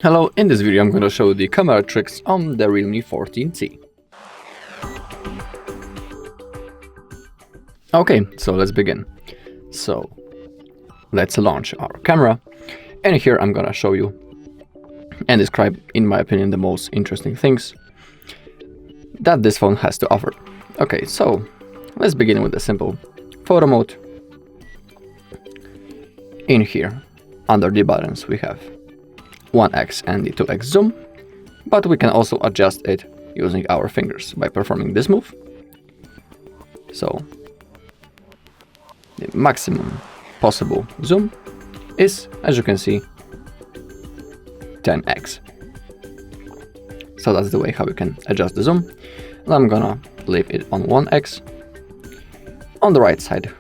Hello, in this video I'm going to show the camera tricks on the REALME 14T. Okay, so let's begin. So let's launch our camera, and here I'm gonna show you and describe, in my opinion, the most interesting things that this phone has to offer. Okay, so let's begin with the simple photo mode. In here, under the buttons, we have 1x and the 2x zoom, but we can also adjust it using our fingers by performing this move. So the maximum possible zoom is, as you can see, 10x. So that's the way how we can adjust the zoom. And I'm gonna leave it on 1x. On the right side,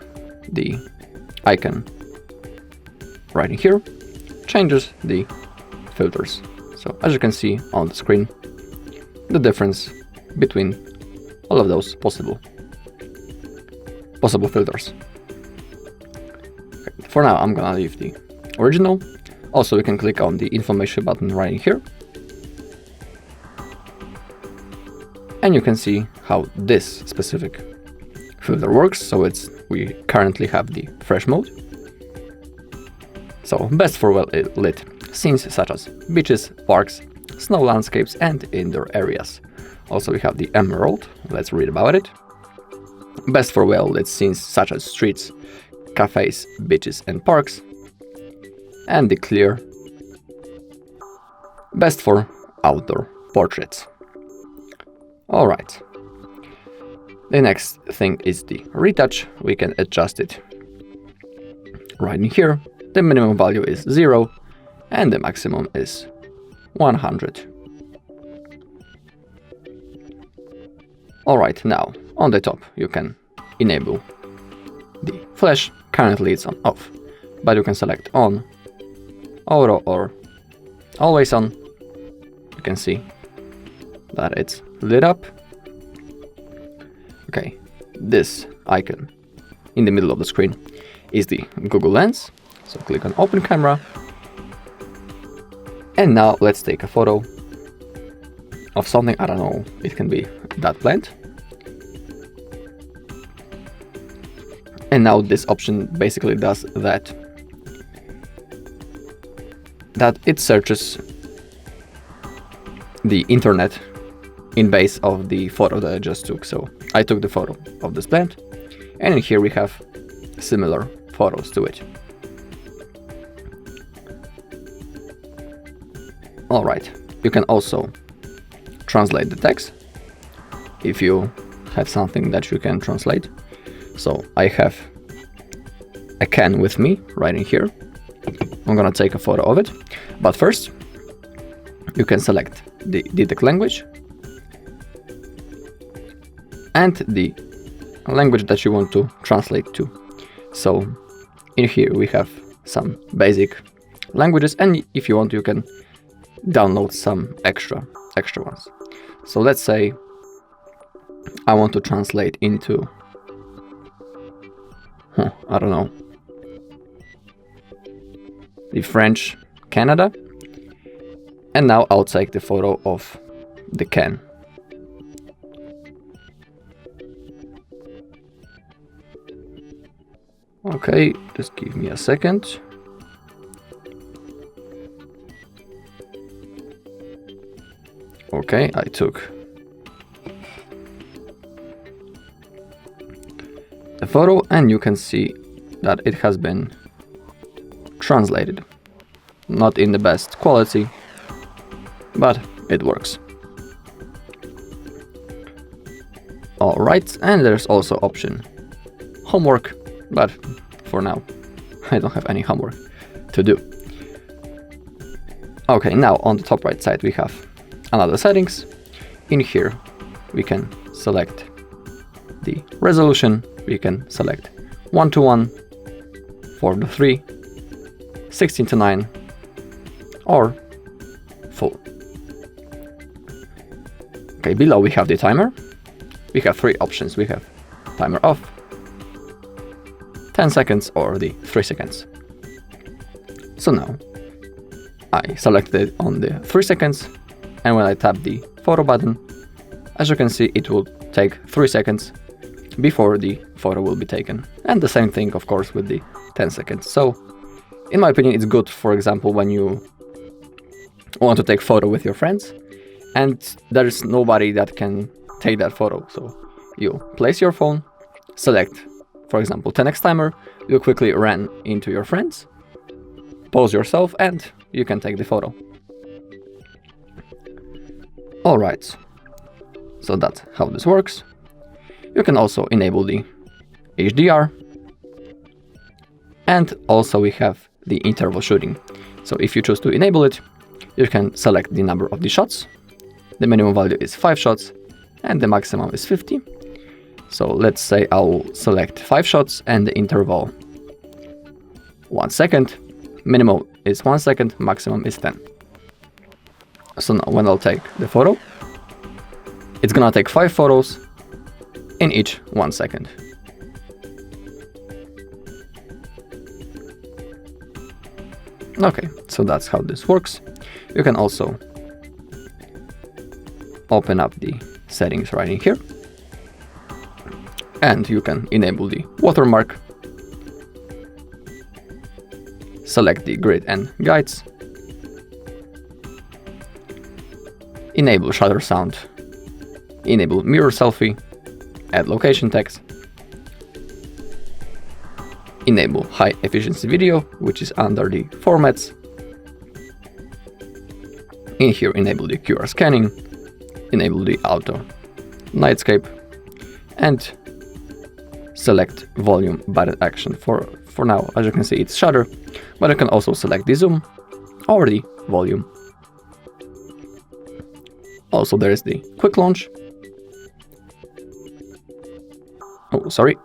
the icon right here changes the filters. So as you can see on the screen, the difference between all of those possible filters. Okay, for now, I'm gonna leave the original. Also, we can click on the information button right here, and you can see how this specific filter works. So we currently have the fresh mode. So best for well lit scenes such as beaches, parks, snow landscapes, and indoor areas. Also, we have the emerald. Let's read about it. Best for well lit scenes such as streets, cafes, beaches, and parks. And the clear. Best for outdoor portraits. Alright. The next thing is the retouch. We can adjust it right in here. The minimum value is 0 and the maximum is 100. Alright, now on the top you can enable the flash. Currently it's on off, but you can select on, auto, or always on. You can see that it's lit up. Okay, this icon in the middle of the screen is the Google Lens. So click on open camera. And now let's take a photo of something. I don't know, it can be that plant. And now this option basically does that it searches the internet in base of the photo that I just took. So I took the photo of this plant, and in here we have similar photos to it. Alright, you can also translate the text if you have something that you can translate. So I have a can with me right in here. I'm gonna take a photo of it, but first you can select the detect language and the language that you want to translate to. So in here we have some basic languages, and if you want you can download some extra ones. So let's say I want to translate into I don't know, the French Canada, and now I'll take the photo of the can. Okay, just give me a second. Okay, I took the photo, and you can see that it has been translated. Not in the best quality, but it works. Alright, and there's also option homework, but for now I don't have any homework to do. Okay, now on the top right side we have another settings. In here we can select the resolution. We can select 1:1, 4:3, 16:9, or full. Okay, below we have the timer. We have 3 options. We have timer off, 10 seconds, or the 3 seconds. So now I selected it on the 3 seconds, and when I tap the photo button, as you can see, it will take 3 seconds before the photo will be taken. And the same thing, of course, with the 10 seconds. So, in my opinion, it's good, for example, when you want to take photo with your friends, and there is nobody that can take that photo. So, you place your phone, select, for example, 10x timer, you quickly run into your friends, pose yourself, and you can take the photo. Alright, so that's how this works. You can also enable the HDR, and also we have the interval shooting. So if you choose to enable it, you can select the number of the shots. The minimum value is 5 shots and the maximum is 50. So let's say I'll select 5 shots and the interval 1 second. Minimum is 1 second, maximum is 10. So now when I'll take the photo, it's gonna take 5 photos in each 1 second. Okay, so that's how this works. You can also open up the settings right in here, and you can enable the watermark, select the grid and guides, enable shutter sound, enable mirror selfie, add location text, enable high efficiency video, which is under the formats. In here, enable the QR scanning, enable the auto nightscape, and select volume button action. For now, as you can see, it's shutter, but you can also select the zoom or the volume. Also, there is the quick launch. Oh, sorry.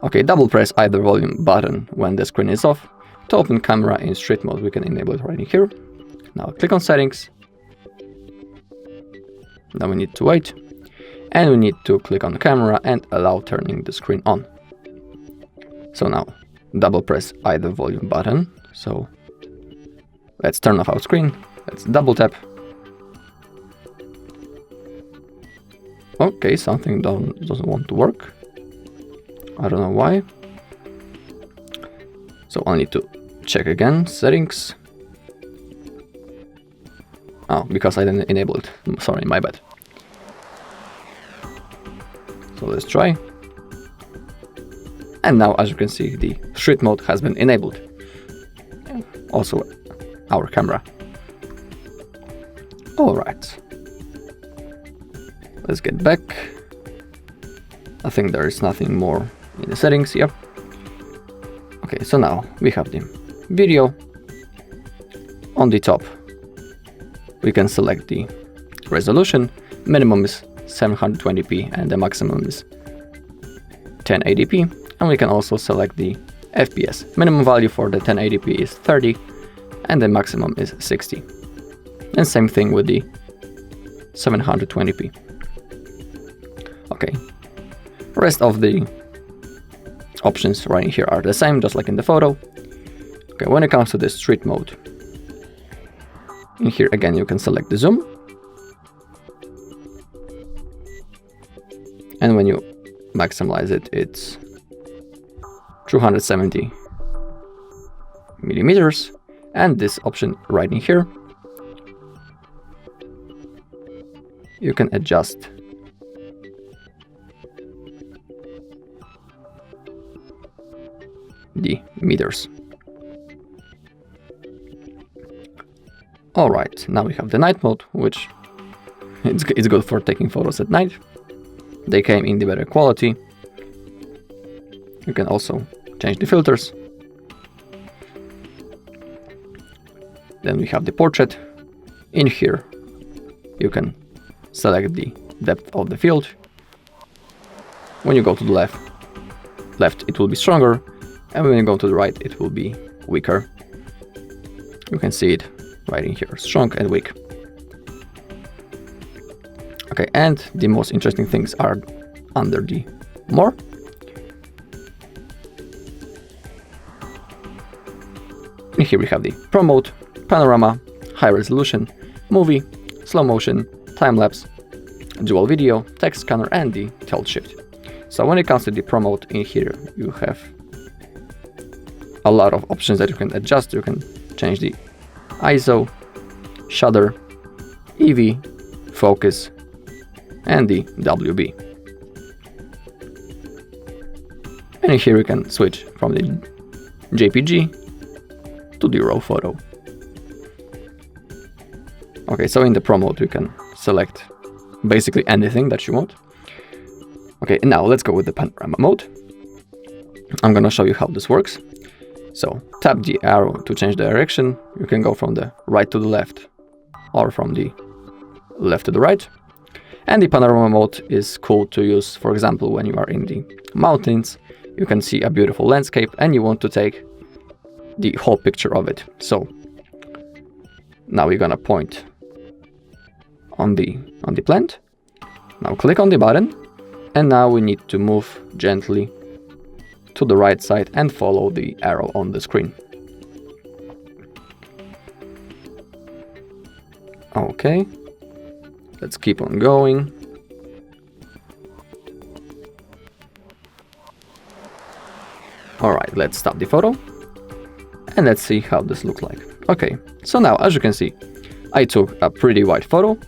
Okay, double press either volume button when the screen is off. To open camera in street mode, we can enable it right in here. Now click on settings. Now we need to wait. And we need to click on the camera and allow turning the screen on. So now double press either volume button. So let's turn off our screen. Let's double tap. Okay, something doesn't want to work. I don't know why. So I need to check again, settings. Oh, because I didn't enable it. Sorry, my bad. So let's try. And now, as you can see, the street mode has been enabled. Also, our camera. All right. Let's get back. I think there is nothing more in the settings here. Okay, so now we have the video. On the top, we can select the resolution. Minimum is 720p and the maximum is 1080p. And we can also select the FPS. Minimum value for the 1080p is 30 and the maximum is 60. And same thing with the 720p. Okay, rest of the options right here are the same, just like in the photo. Okay, when it comes to the street mode, in here again you can select the zoom. And when you maximize it, it's 270 millimeters. And this option right in here, you can adjust the meters. Alright, now we have the night mode, which it's good for taking photos at night. They came in the better quality. You can also change the filters. Then we have the portrait. In here, you can select the depth of the field. When you go to the left it will be stronger, and when you go to the right, it will be weaker. You can see it right in here, strong and weak. Okay, and the most interesting things are under the more. In here we have the Pro mode, panorama, high resolution, movie, slow motion, time lapse, dual video, text scanner, and the tilt shift. So when it comes to the Pro mode, in here you have a lot of options that you can adjust. You can change the ISO, shutter, EV, focus, and the WB. And here you can switch from the JPG to the RAW photo. Okay, so in the Pro mode you can select basically anything that you want. Okay, now let's go with the Panorama mode. I'm gonna show you how this works. So tap the arrow to change the direction. You can go from the right to the left or from the left to the right. And the Panorama mode is cool to use, for example, when you are in the mountains, you can see a beautiful landscape and you want to take the whole picture of it. So now we're gonna point on the plant. Now click on the button, and now we need to move gently to the right side and follow the arrow on the screen. Okay, let's keep on going. Alright, let's stop the photo and let's see how this looks like. Okay, so now as you can see, I took a pretty wide photo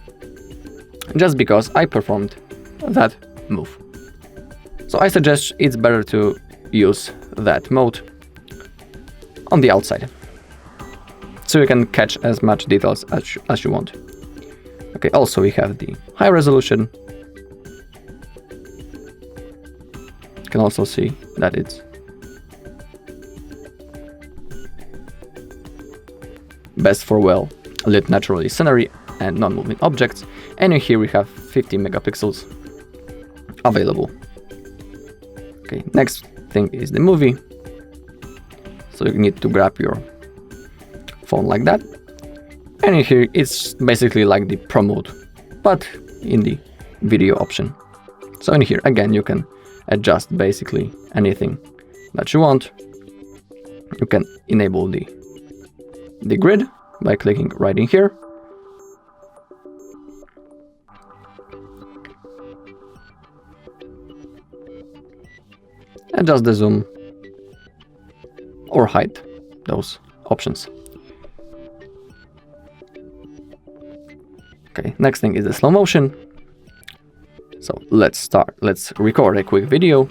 just because I performed that move. So I suggest it's better to use that mode on the outside, so you can catch as much details as you want. Okay, also we have the high resolution. You can also see that it's best for well lit naturally scenery and non-moving objects. And here we have 50 megapixels available. Okay, next thing is the movie. So you need to grab your phone like that. And in here it's basically like the Pro mode, but in the video option. So in here again you can adjust basically anything that you want. You can enable the grid by clicking right in here. Adjust the zoom or hide those options. Okay, next thing is the slow motion. So let's record a quick video.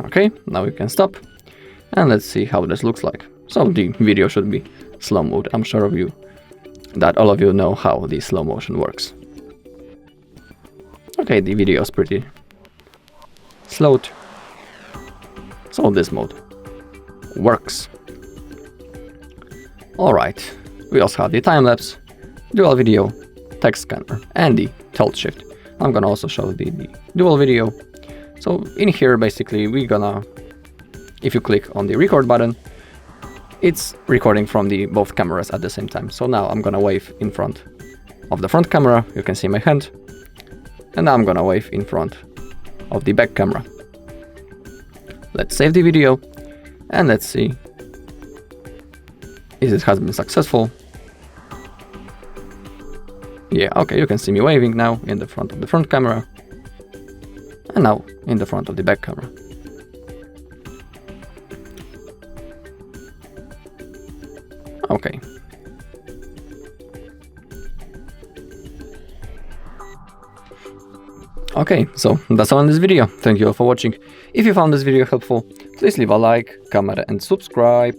Okay, now we can stop and let's see how this looks like. So the video should be slow mode. I'm sure that all of you know how the slow motion works. Okay, the video is pretty slowed, so this mode works. Alright, we also have the time lapse, dual video, text scanner, and the tilt shift. I'm gonna also show the dual video. So in here basically if you click on the record button, it's recording from both cameras at the same time. So now I'm gonna wave in front of the front camera, you can see my hand. And now I'm gonna wave in front of the back camera. Let's save the video and let's see if it has been successful. Yeah, okay, you can see me waving now in the front of the front camera and now in the front of the back camera. Okay. Okay, so that's all in this video. Thank you all for watching. If you found this video helpful, please leave a like, comment and subscribe.